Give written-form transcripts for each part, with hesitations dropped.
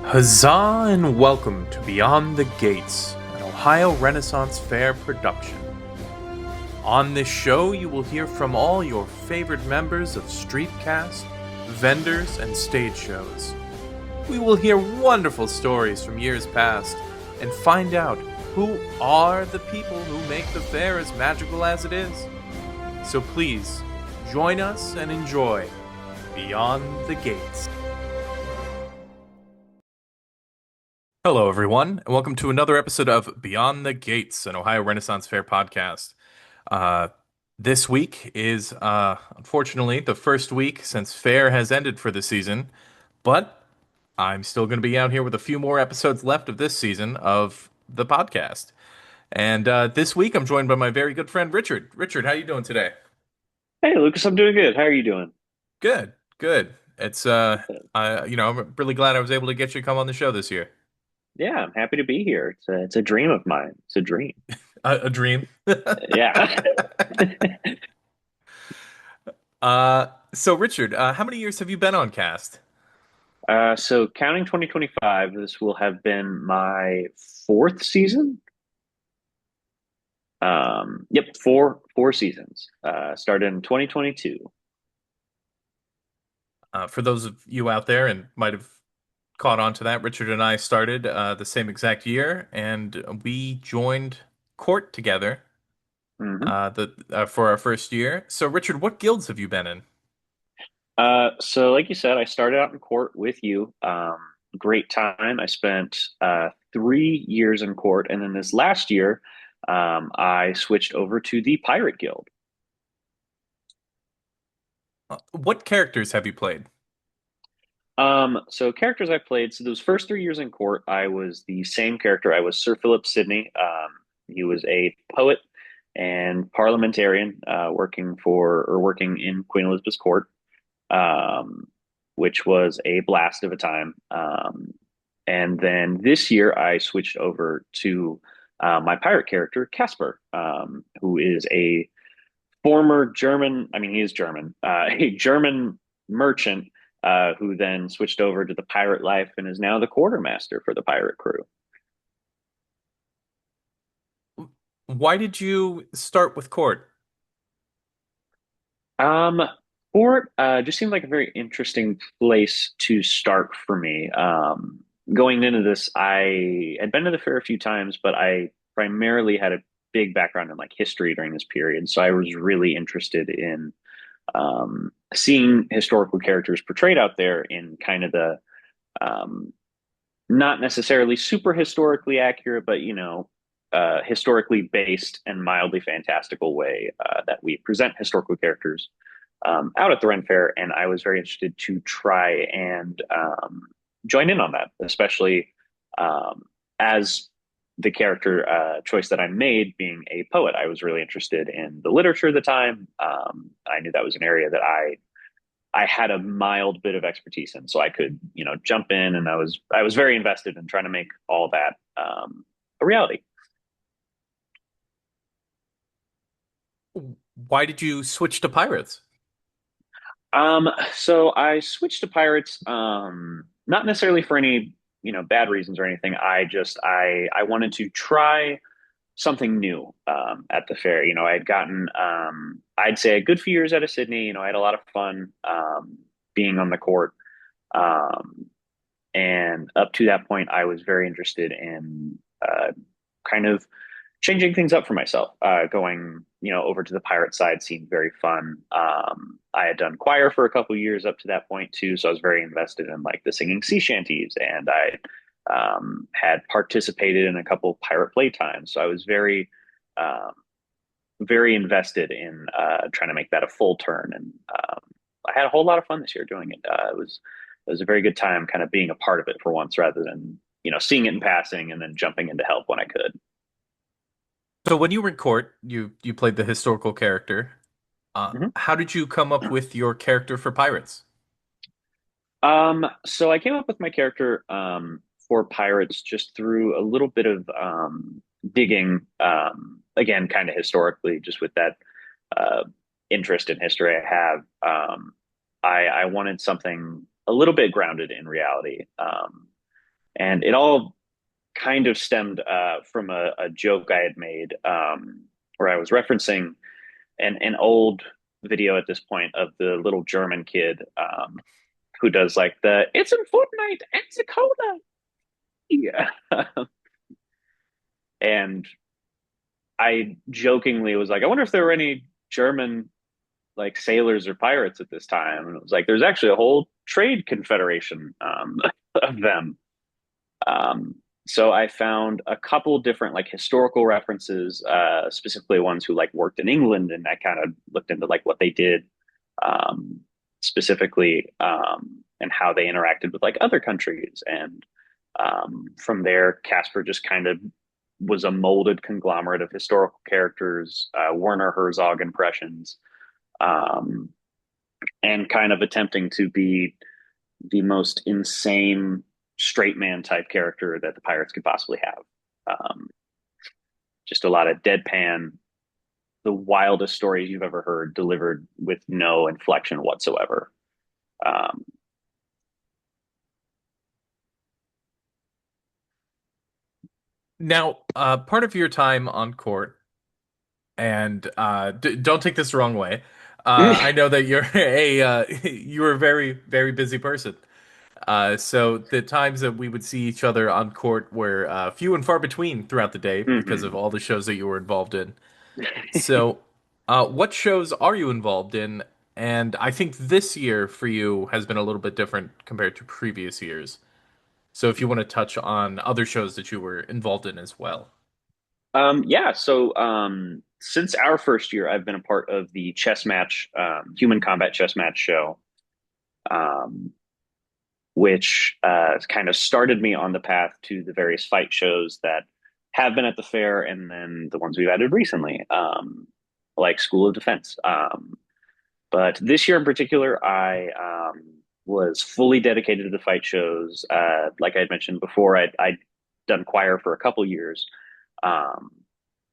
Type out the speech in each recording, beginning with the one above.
Huzzah and welcome to Beyond the Gates, an Ohio Renaissance Fair production. On this show, you will hear from all your favorite members of Streetcast, vendors, and stage shows. We will hear wonderful stories from years past and find out who are the people who make the fair as magical as it is. So please, join us and enjoy Beyond the Gates. Hello, everyone, and welcome to another episode of Beyond the Gates, an Ohio Renaissance Fair podcast. Uh, this week is, unfortunately, the first week since Fair has ended for the season, but I'm still going to be out here with a few more episodes left of this season of the podcast. And this week, I'm joined by my very good friend Richard. Richard, how you doing today? Hey, Lucas, I'm doing good. How are you doing? Good, good. I'm really glad I was able to get you to come on the show this year. Yeah, I'm happy to be here. It's a dream of mine. It's a dream. A dream. Yeah. So Richard, how many years have you been on cast? So counting 2025, this will have been my fourth season. Yep, four seasons. Started in 2022. For those of you out there and might have caught on to that, Richard and I started the same exact year, and we joined court together hmm for our first year. So, Richard, what guilds have you been in? So like you said, I started out in court with you. Great time. I spent 3 years in court, and then this last year, I switched over to the Pirate Guild. What characters have you played? So characters I played, so those first 3 years in court, I was the same character. I was Sir Philip Sidney. He was a poet and parliamentarian, working in Queen Elizabeth's court, um, which was a blast of a time. And then this year, I switched over to my pirate character, Casper, who is a former German, I mean, he is German, a German merchant who then switched over to the pirate life and is now the quartermaster for the pirate crew. Why did you start with court? Um, Fort just seemed like a very interesting place to start for me. Going into this, I had been to the fair a few times, but I primarily had a big background in like history during this period, so I was really interested in seeing historical characters portrayed out there in kind of the um, not necessarily super historically accurate, but historically based and mildly fantastical way that we present historical characters out at the Ren Fair. And I was very interested to try and join in on that, especially um, as the character choice that I made being a poet. I was really interested in the literature at the time. I knew that was an area that I had a mild bit of expertise in, so I could, jump in, and I was very invested in trying to make all that a reality. Why did you switch to pirates? So I switched to pirates, not necessarily for any, bad reasons or anything. I wanted to try something new at the fair. I had gotten, I'd say, a good few years out of Sydney. I had a lot of fun being on the court. Um, And up to that point, I was very interested in kind of changing things up for myself. Going, over to the pirate side seemed very fun. I had done choir for a couple of years up to that point too, so I was very invested in like the singing sea shanties, and I had participated in a couple of pirate playtimes. So I was um, very invested in trying to make that a full turn, and I had a whole lot of fun this year doing it. It was a very good time, kind of being a part of it for once, rather than seeing it in passing and then jumping in to help when I could. So when you were in court, you played the historical character. Mhm. How did you come up with your character for pirates? So I came up with my character for pirates just through a little bit of digging, again, kind of historically, just with that uh, interest in history I have. I wanted something a little bit grounded in reality. And it all kind of stemmed from a joke I had made where I was referencing an old video at this point of the little German kid who does like the "It's in Fortnite, it's a cola." Yeah. And I jokingly was like, I wonder if there were any German like sailors or pirates at this time. And it was like, there's actually a whole trade confederation of them. Um, so I found a couple different like historical references, specifically ones who like worked in England, and I kind of looked into like what they did um, specifically and how they interacted with like other countries. And from there, Casper just kind of was a molded conglomerate of historical characters, Werner Herzog impressions, um, and kind of attempting to be the most insane straight man type character that the pirates could possibly have. Um, just a lot of deadpan, the wildest stories you've ever heard delivered with no inflection whatsoever. Um, Now, part of your time on court, and don't take this the wrong way. I know that you're you're a very, very busy person. So the times that we would see each other on court were few and far between throughout the day because of mm-hmm. all the shows that you were involved in. So, what shows are you involved in? And I think this year for you has been a little bit different compared to previous years. So, if you want to touch on other shows that you were involved in as well. Yeah, so since our first year, I've been a part of the chess match, human combat chess match show. Um, which kind of started me on the path to the various fight shows that have been at the fair, and then the ones we've added recently, like School of Defense. But this year in particular, I was fully dedicated to the fight shows. Like I had mentioned before, I'd done choir for a couple years um,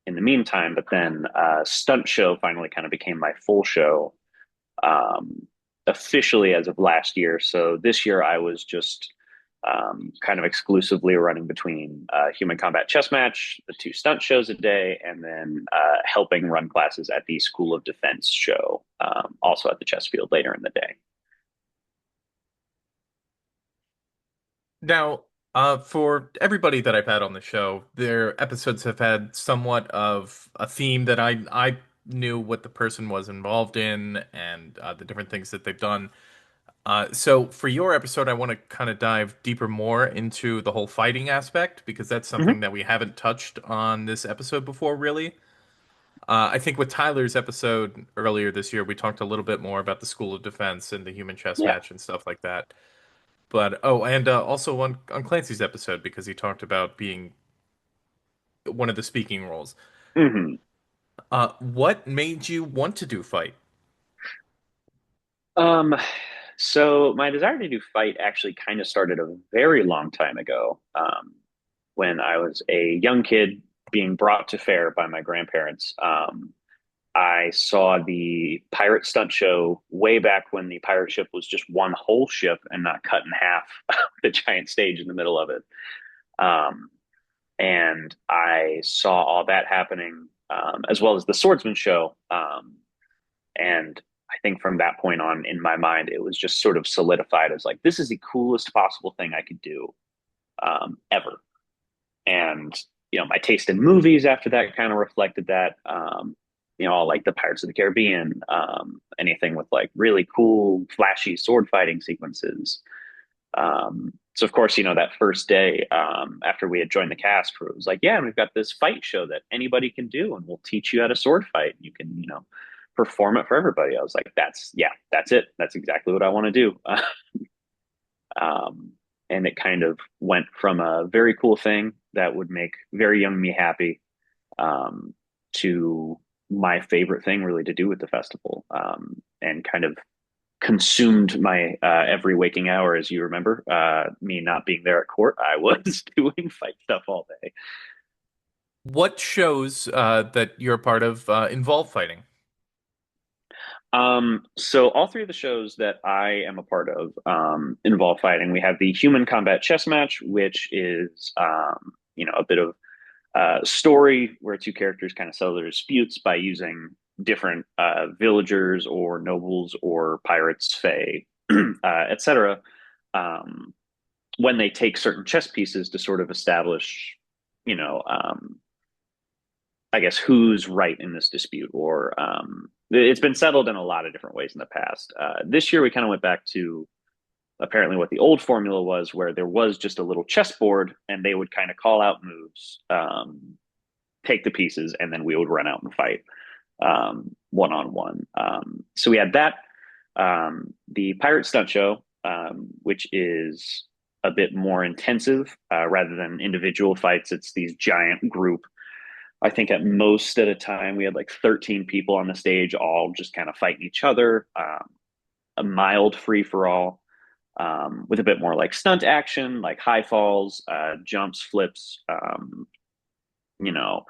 in the meantime, but then stunt show finally kind of became my full show um, officially as of last year. So this year I was just kind of exclusively running between Human Combat Chess Match, the two stunt shows a day, and then helping run classes at the School of Defense show, also at the chess field later in the day. Now, for everybody that I've had on the show, their episodes have had somewhat of a theme that I knew what the person was involved in and the different things that they've done. So for your episode, I want to kind of dive deeper more into the whole fighting aspect because that's something Mm-hmm. that we haven't touched on this episode before, really. I think with Tyler's episode earlier this year, we talked a little bit more about the School of Defense and the human chess Yeah. match and stuff like that. But oh, and also on Clancy's episode because he talked about being one of the speaking roles. Mm-hmm. What made you want to do fight? Um, so my desire to do fight actually kind of started a very long time ago, when I was a young kid being brought to fair by my grandparents. I saw the pirate stunt show way back when the pirate ship was just one whole ship and not cut in half with a giant stage in the middle of it. Um, and I saw all that happening, as well as the swordsman show. And I think from that point on, in my mind, it was just sort of solidified as like, this is the coolest possible thing I could do ever. And, my taste in movies after that kind of reflected that. Like the Pirates of the Caribbean, anything with like really cool, flashy sword fighting sequences. So of course, that first day after we had joined the cast, where it was like, yeah, and we've got this fight show that anybody can do, and we'll teach you how to sword fight. You can, perform it for everybody. I was like, that's it. That's exactly what I want to do. um, and it kind of went from a very cool thing that would make very young me happy um, to my favorite thing really to do with the festival, and kind of consumed my every waking hour. As you remember, me not being there at court, I was doing fight stuff all day. What shows that you're a part of involve fighting? So all three of the shows that I am a part of involve fighting. We have the human combat chess match, which is a bit of story where two characters kind of settle their disputes by using different villagers or nobles or pirates, fae, etc. Um, when they take certain chess pieces to sort of establish, you know, I guess who's right in this dispute, or it's been settled in a lot of different ways in the past. This year, we kind of went back to apparently what the old formula was, where there was just a little chessboard and they would kind of call out moves, take the pieces, and then we would run out and fight one on one. So we had that. The Pirate Stunt Show, which is a bit more intensive rather than individual fights. It's these giant group. I think at most at a time we had like 13 people on the stage, all just kind of fighting each other. A mild free for all with a bit more like stunt action, like high falls, jumps, flips. You know,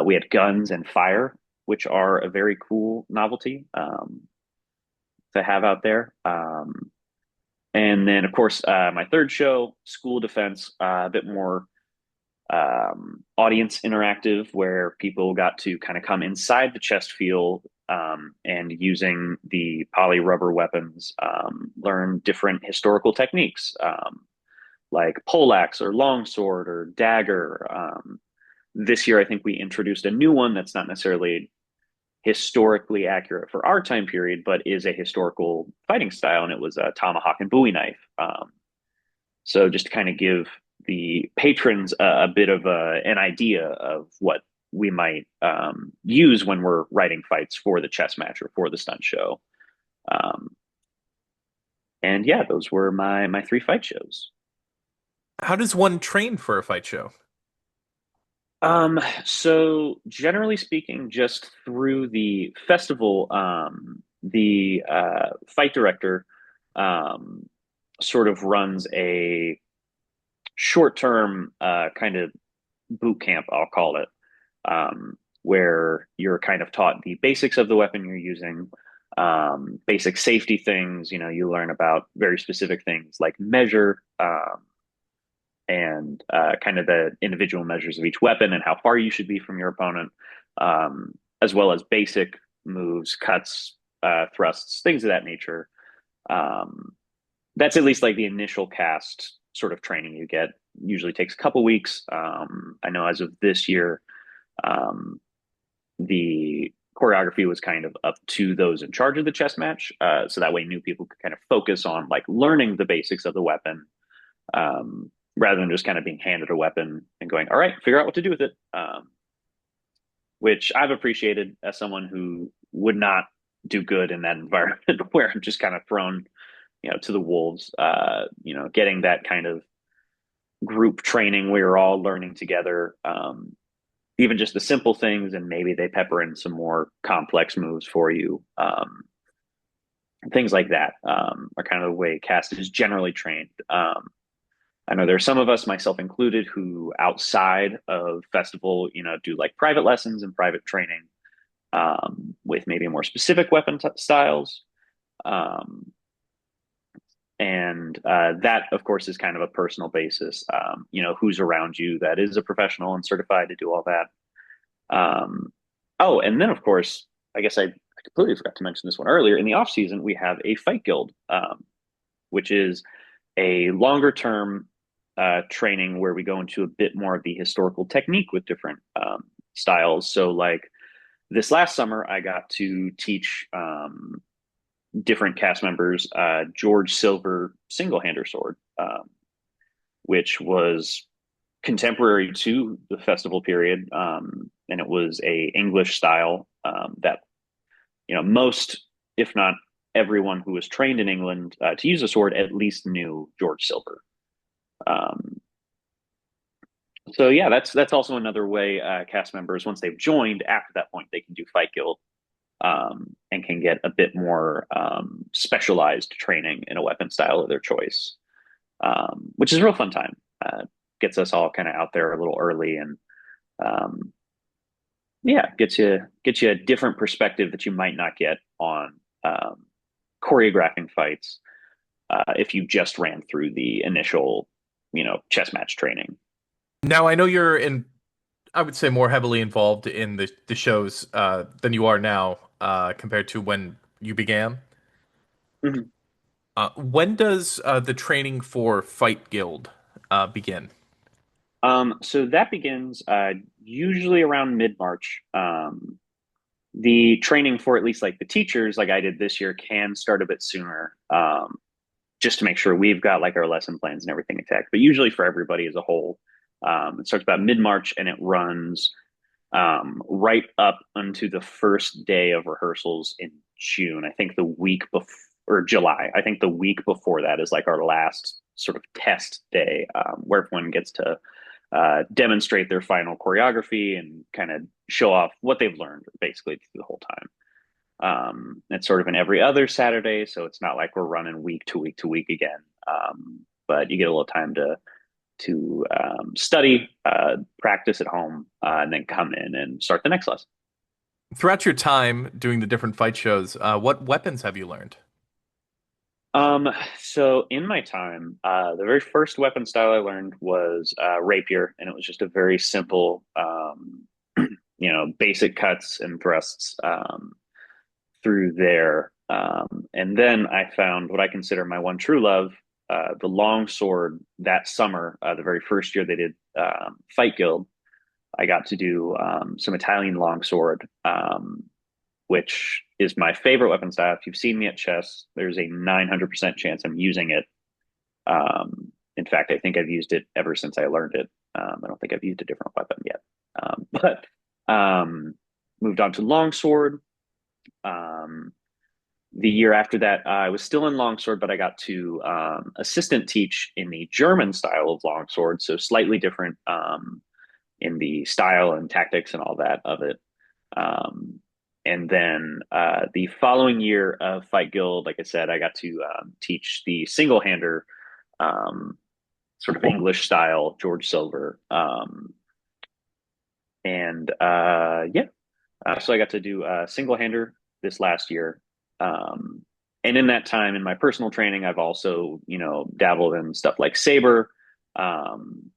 we had guns and fire, which are a very cool novelty to have out there. And then, of course, my third show, School Defense, a bit more audience interactive, where people got to kind of come inside the chest field and using the poly rubber weapons, learn different historical techniques like poleaxe or longsword or dagger. This year, I think we introduced a new one that's not necessarily historically accurate for our time period, but is a historical fighting style, and it was a tomahawk and bowie knife. So just to kind of give the patrons a bit of an idea of what we might use when we're writing fights for the chess match or for the stunt show. Um, and yeah, those were my three fight shows. How does one train for a fight show? So generally speaking, just through the festival, the fight director um, sort of runs a short-term kind of boot camp, I'll call it, where you're kind of taught the basics of the weapon you're using, basic safety things. You learn about very specific things like measure, and kind of the individual measures of each weapon and how far you should be from your opponent, as well as basic moves, cuts, thrusts, things of that nature. Um, that's at least like the initial cast sort of training you get. Usually takes a couple weeks. I know as of this year, um, the choreography was kind of up to those in charge of the chess match, so that way new people could kind of focus on like learning the basics of the weapon, rather than just kind of being handed a weapon and going, all right, figure out what to do with it. Which I've appreciated as someone who would not do good in that environment where I'm just kind of thrown, to the wolves. Getting that kind of group training where you're all learning together, even just the simple things, and maybe they pepper in some more complex moves for you. Things like that are kind of the way cast is generally trained. I know there's some of us, myself included, who outside of festival, do like private lessons and private training with maybe more specific weapon styles. Um, and that, of course, is kind of a personal basis. Who's around you that is a professional and certified to do all that. Oh, and then, of course, I guess I completely forgot to mention this one earlier. In the off season, we have a fight guild, which is a longer term training where we go into a bit more of the historical technique with different styles. So, like this last summer, I got to teach different cast members George Silver single hander sword, which was contemporary to the festival period, and it was a English style that most, if not everyone who was trained in England to use a sword at least knew George Silver. Um, so yeah, that's also another way cast members, once they've joined, after that point they can do Fight Guild, and can get a bit more specialized training in a weapon style of their choice, which is a real fun time. Gets us all kind of out there a little early, and yeah, gets you a different perspective that you might not get on um, choreographing fights if you just ran through the initial, chess match training. Now I know you're in, I would say, more heavily involved in the shows than you are now compared to when you began. Mhm. When does the training for Fight Guild begin? So that begins usually around mid-March. The training for at least like the teachers, like I did this year, can start a bit sooner, just to make sure we've got like our lesson plans and everything intact. But usually for everybody as a whole, it starts about mid-March and it runs right up unto the first day of rehearsals in June. I think the week before, or July. I think the week before that is like our last sort of test day, where everyone gets to demonstrate their final choreography and kind of show off what they've learned basically through the whole time. It's sort of an every other Saturday, so it's not like we're running week to week to week again. But you get a little time to study, practice at home, and then come in and start the next lesson. Throughout your time doing the different fight shows, what weapons have you learned? Um, so in my time, the very first weapon style I learned was rapier, and it was just a very simple, basic cuts and thrusts through there. And then I found what I consider my one true love, the long sword. That summer, the very first year they did Fight Guild, I got to do some Italian longsword, which is my favorite weapon style. If you've seen me at chess, there's a 900% chance I'm using it. In fact, I think I've used it ever since I learned it. I don't think I've used a different weapon yet. But moved on to longsword. Um, the year after that, I was still in longsword, but I got to assistant teach in the German style of longsword, so slightly different in the style and tactics and all that of it. Um, and then the following year of Fight Guild, like I said, I got to teach the single hander, um, sort of English style George Silver. And yeah, so I got to do single hander this last year. Um, and in that time, in my personal training, I've also, dabbled in stuff like saber, um,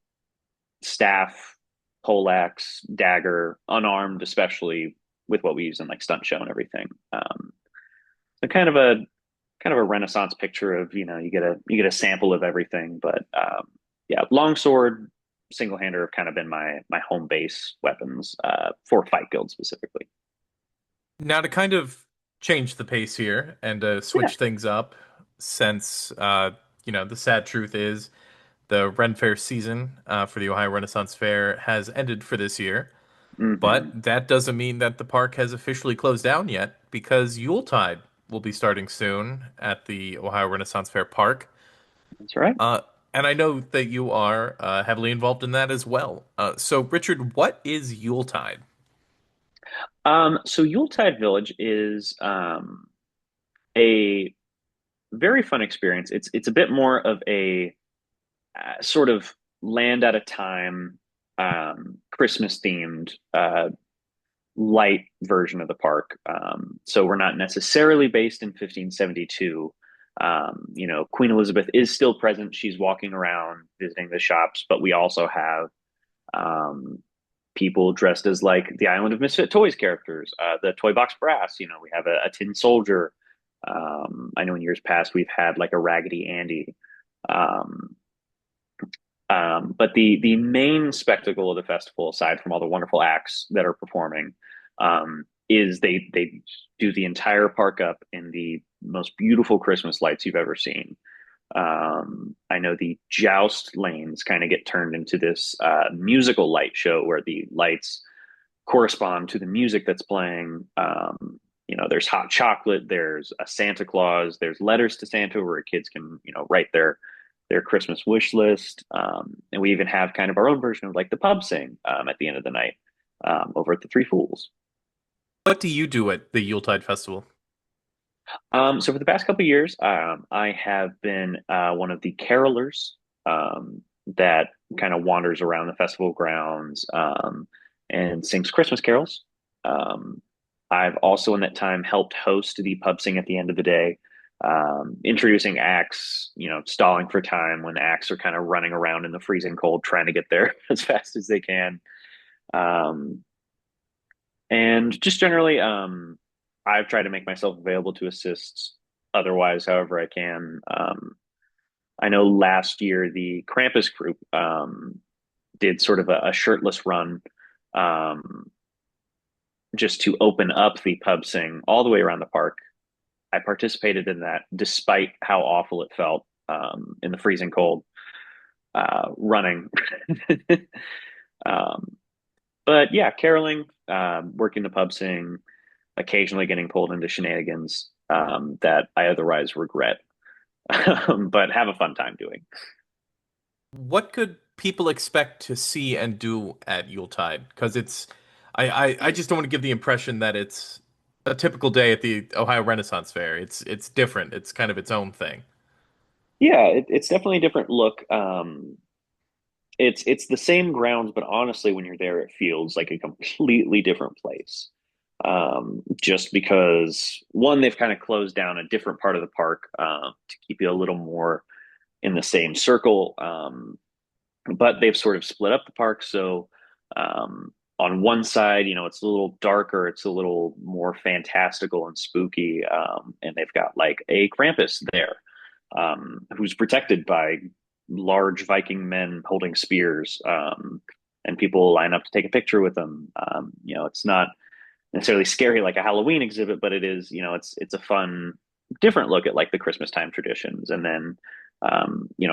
staff, poleaxe, dagger, unarmed, especially with what we use in like stunt show and everything. So kind of a Renaissance picture of you get a sample of everything, but yeah, longsword, single hander have kind of been my home base weapons for Fight Guild specifically. Now, to kind of change the pace here and Yeah. switch things up, since the sad truth is the Ren Fair season for the Ohio Renaissance Fair has ended for this year. Hmm. But that doesn't mean that the park has officially closed down yet, because Yuletide will be starting soon at the Ohio Renaissance Fair Park. That's right. Uh, and I know that you are heavily involved in that as well. So, Richard, what is Yuletide? So Yuletide Village is a very fun experience. It's a bit more of a sort of land at a time, Christmas themed, light version of the park. So we're not necessarily based in 1572. Queen Elizabeth is still present. She's walking around visiting the shops, but we also have um, people dressed as like the Island of Misfit Toys characters, the Toy Box Brass. We have a tin soldier. I know in years past we've had like a Raggedy Andy. Um, but the main spectacle of the festival, aside from all the wonderful acts that are performing, is they do the entire park up in the most beautiful Christmas lights you've ever seen. I know the joust lanes kind of get turned into this musical light show where the lights correspond to the music that's playing. There's hot chocolate, there's a Santa Claus, there's letters to Santa where kids can, write their Christmas wish list. And we even have kind of our own version of like the pub sing at the end of the night over at the Three Fools. What do you do at the Yuletide Festival? So for the past couple of years, I have been one of the carolers that kind of wanders around the festival grounds and sings Christmas carols. Um, I've also in that time helped host the pub sing at the end of the day, introducing acts, stalling for time when acts are kind of running around in the freezing cold trying to get there as fast as they can. Um, and just generally, I've tried to make myself available to assist otherwise, however I can. I know last year the Krampus group did sort of a shirtless run um, just to open up the pub sing all the way around the park. I participated in that despite how awful it felt in the freezing cold running. um, but yeah, caroling, working the pub sing, occasionally getting pulled into shenanigans that I otherwise regret, but have a fun time doing. What could people expect to see and do at Yuletide? Because I just don't want to give the impression that it's a typical day at the Ohio Renaissance Fair. It's different. It's kind of its own thing. Yeah, it's definitely a different look. It's the same grounds, but honestly, when you're there, it feels like a completely different place. Just because one, they've kind of closed down a different part of the park to keep you a little more in the same circle. But they've sort of split up the park. So on one side, it's a little darker, it's a little more fantastical and spooky, and they've got like a Krampus there who's protected by large Viking men holding spears, and people line up to take a picture with them. It's not necessarily scary like a Halloween exhibit, but it is, it's a fun, different look at like the Christmas time traditions. And then,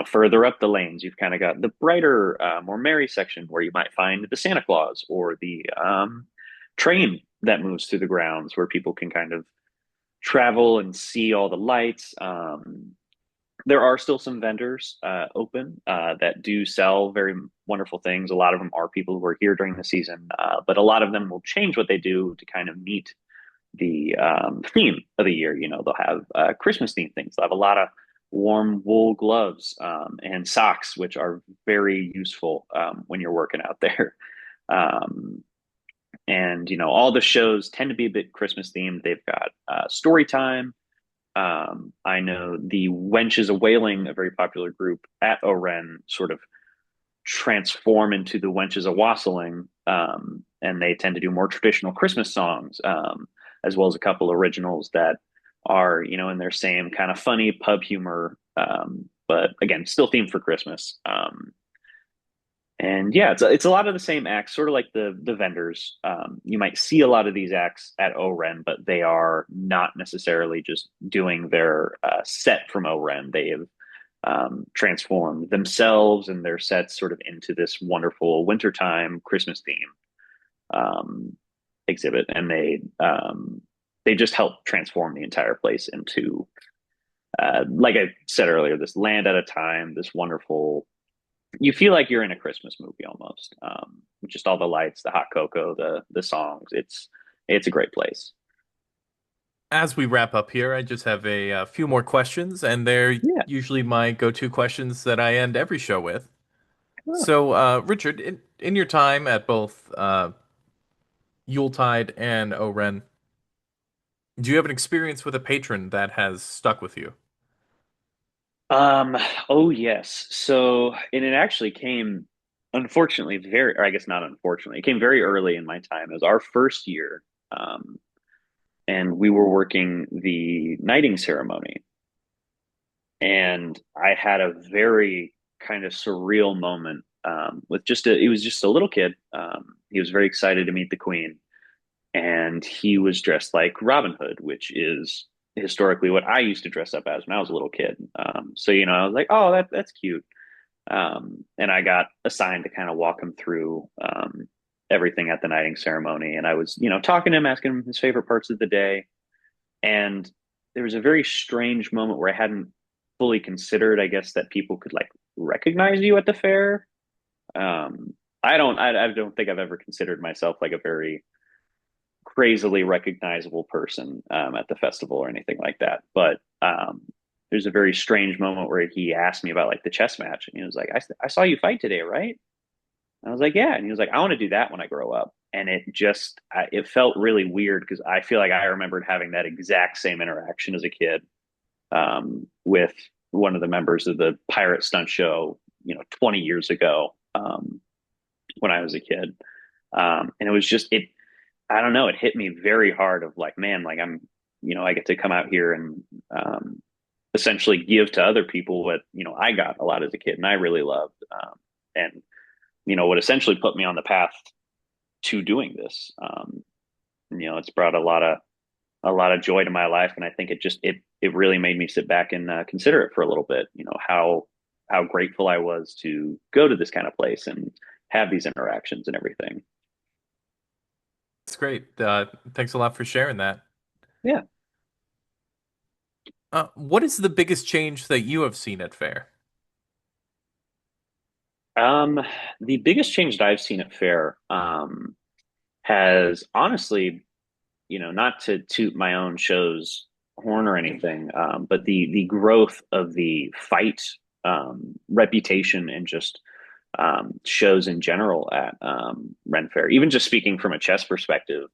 further up the lanes, you've kind of got the brighter, more merry section where you might find the Santa Claus or the train that moves through the grounds where people can kind of travel and see all the lights. There are still some vendors open that do sell very wonderful things. A lot of them are people who are here during the season, but a lot of them will change what they do to kind of meet the theme of the year. They'll have Christmas themed things. They'll have a lot of warm wool gloves and socks, which are very useful when you're working out there. Um, and all the shows tend to be a bit Christmas themed. They've got story time. I know the Wenches a Wailing, a very popular group at Oren, sort of transform into the Wenches a Wassailing, and they tend to do more traditional Christmas songs, as well as a couple originals that are, in their same kind of funny pub humor, but again, still themed for Christmas. And yeah, it's a lot of the same acts, sort of like the vendors. You might see a lot of these acts at Oren, but they are not necessarily just doing their set from Oren. They have transformed themselves and their sets sort of into this wonderful wintertime Christmas theme exhibit, and they just help transform the entire place into, like I said earlier, this land at a time, this wonderful. You feel like you're in a Christmas movie almost. Just all the lights, the hot cocoa, the songs. It's a great place. As we wrap up here, I just have a few more questions, and they're Yeah. usually my go-to questions that I end every show with. Huh. So, Richard, in your time at both Yuletide and Oren, do you have an experience with a patron that has stuck with you? Um, oh yes. So, and it actually came, unfortunately, or I guess not unfortunately, it came very early in my time. It was our first year, and we were working the knighting ceremony, and I had a very kind of surreal moment with it was just a little kid. He was very excited to meet the queen, and he was dressed like Robin Hood, which is historically what I used to dress up as when I was a little kid. So I was like, oh, that's cute. And I got assigned to kind of walk him through everything at the knighting ceremony, and I was talking to him, asking him his favorite parts of the day, and there was a very strange moment where I hadn't fully considered, I guess, that people could like recognize you at the fair. Um, I don't think I've ever considered myself like a very crazily recognizable person at the festival or anything like that. But there's a very strange moment where he asked me about like the chess match, and he was like, I saw you fight today, right?" I was like, yeah. And he was like, I want to do that when I grow up. And it felt really weird because I feel like I remembered having that exact same interaction as a kid with one of the members of the pirate stunt show, 20 years ago when I was a kid. And it was I don't know, it hit me very hard of like, man, like I get to come out here and essentially give to other people what, I got a lot as a kid and I really loved. And, what essentially put me on the path to doing this. It's brought a lot of joy to my life, and I think it really made me sit back and consider it for a little bit. How grateful I was to go to this kind of place and have these interactions and everything. It's great. Thanks a lot for sharing that. Yeah. What is the biggest change that you have seen at Fair? Um, the biggest change that I've seen at Fair has honestly, not to toot my own show's horn or anything, but the growth of the fight reputation and just shows in general at Ren Fair. Even just speaking from a chess perspective,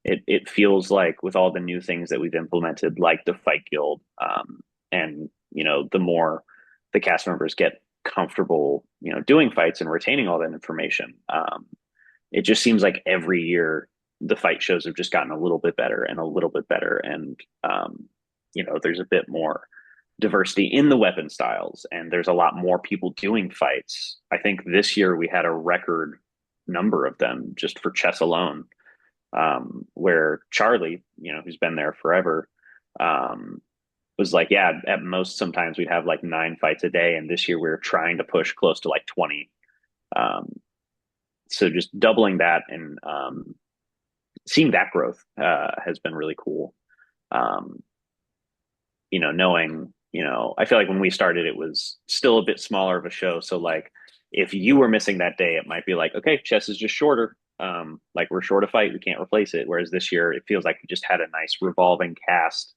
it feels like with all the new things that we've implemented, like the Fight Guild, and the more the cast members get comfortable, doing fights and retaining all that information, it just seems like every year the fight shows have just gotten a little bit better and a little bit better, and there's a bit more diversity in the weapon styles, and there's a lot more people doing fights. I think this year we had a record number of them just for chess alone, where Charlie, who's been there forever, um, was like, yeah, at most sometimes we'd have like 9 fights a day, and this year we are trying to push close to like 20. Um, so just doubling that and seeing that growth has been really cool. Um, Knowing, I feel like when we started, it was still a bit smaller of a show. So like, if you were missing that day, it might be like, okay, chess is just shorter. Like we're short a fight, we can't replace it. Whereas this year, it feels like we just had a nice revolving cast.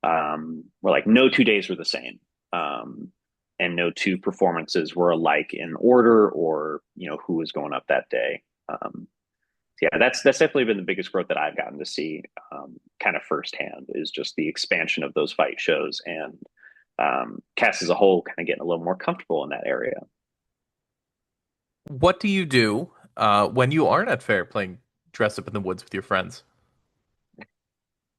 Where like no 2 days were the same, and no two performances were alike in order or who was going up that day. Yeah, that's definitely been the biggest growth that I've gotten to see, kind of firsthand, is just the expansion of those fight shows and cast as a whole kind of getting a little more comfortable in that area. What do you do when you aren't at Fair playing dress up in the woods with your friends?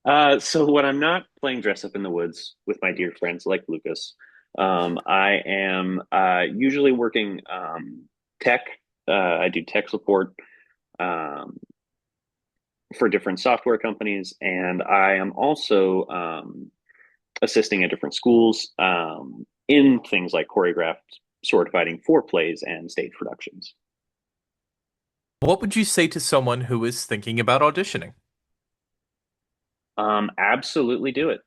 So when I'm not playing dress up in the woods with my dear friends like Lucas, I am usually working tech. I do tech support um, for different software companies, and I am also assisting at different schools in things like choreographed sword fighting for plays and stage productions. What would you say to someone who is thinking about auditioning? Absolutely do it.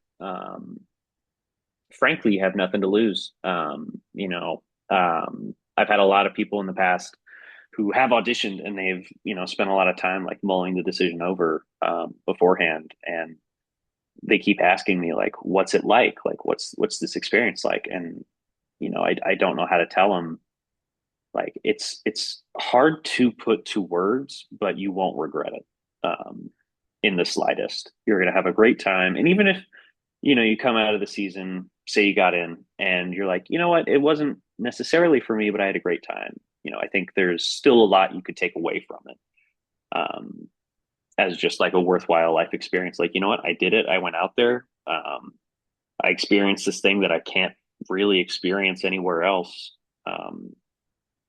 Frankly, you have nothing to lose. I've had a lot of people in the past who have auditioned and they've, spent a lot of time like mulling the decision over beforehand, and they keep asking me like, "What's it like? Like, what's this experience like?" And I don't know how to tell them. Like, it's hard to put to words, but you won't regret it in the slightest. You're gonna have a great time, and even if you come out of the season, say you got in, and you're like, you know what, it wasn't necessarily for me, but I had a great time. I think there's still a lot you could take away from it, um, as just like a worthwhile life experience. Like, you know what, I did it. I went out there. I experienced this thing that I can't really experience anywhere else. Um,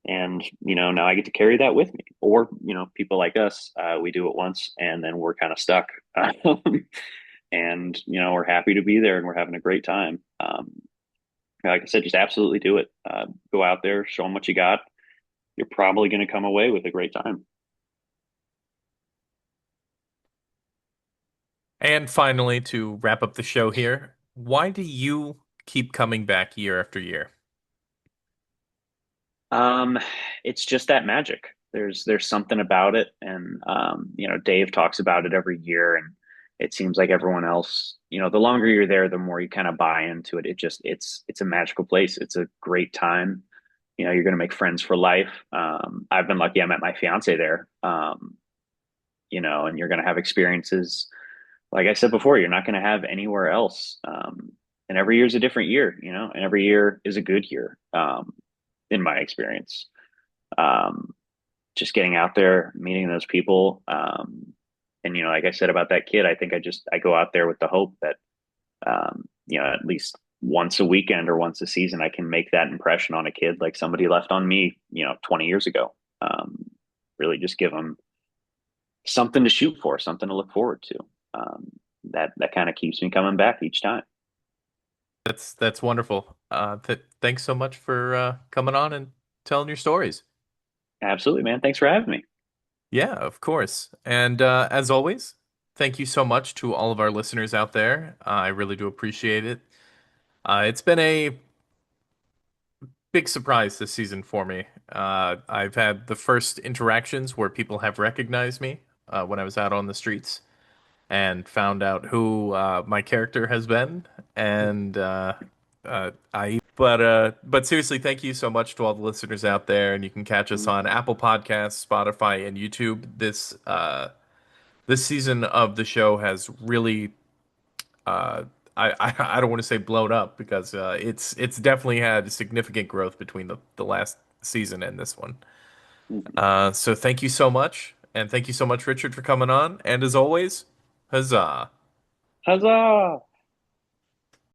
and now I get to carry that with me. Or people like us, we do it once, and then we're kind of stuck. And we're happy to be there and we're having a great time. Like I said, just absolutely do it. Go out there, show them what you got. You're probably going to come away with a great time. And finally, to wrap up the show here, why do you keep coming back year after year? Um, it's just that magic. There's something about it, and Dave talks about it every year, and it seems like everyone else, the longer you're there, the more you kind of buy into it. It's a magical place. It's a great time. you're going to make friends for life. I've been lucky. I met my fiance there. And you're going to have experiences. Like I said before, you're not going to have anywhere else. And every year is a different year, and every year is a good year, in my experience. Um, just getting out there, meeting those people. And, like I said about that kid, I think I go out there with the hope that, at least once a weekend or once a season, I can make that impression on a kid like somebody left on me, 20 years ago. Really just give them something to shoot for, something to look forward to. Um, that kind of keeps me coming back each time. That's wonderful. Thanks so much for coming on and telling your stories. Absolutely, man. Thanks for having me. Yeah, of course. And as always, thank you so much to all of our listeners out there. I really do appreciate it. It's been a big surprise this season for me. I've had the first interactions where people have recognized me when I was out on the streets and found out who my character has been. And but seriously, thank you so much to all the listeners out there. And you can catch us on Apple Podcasts, Spotify, and YouTube. This season of the show has really uh, I don't want to say blown up because it's definitely had significant growth between the last season and this one. So thank you so much, and thank you so much, Richard, for coming on. And as always, huzzah! Huzzah!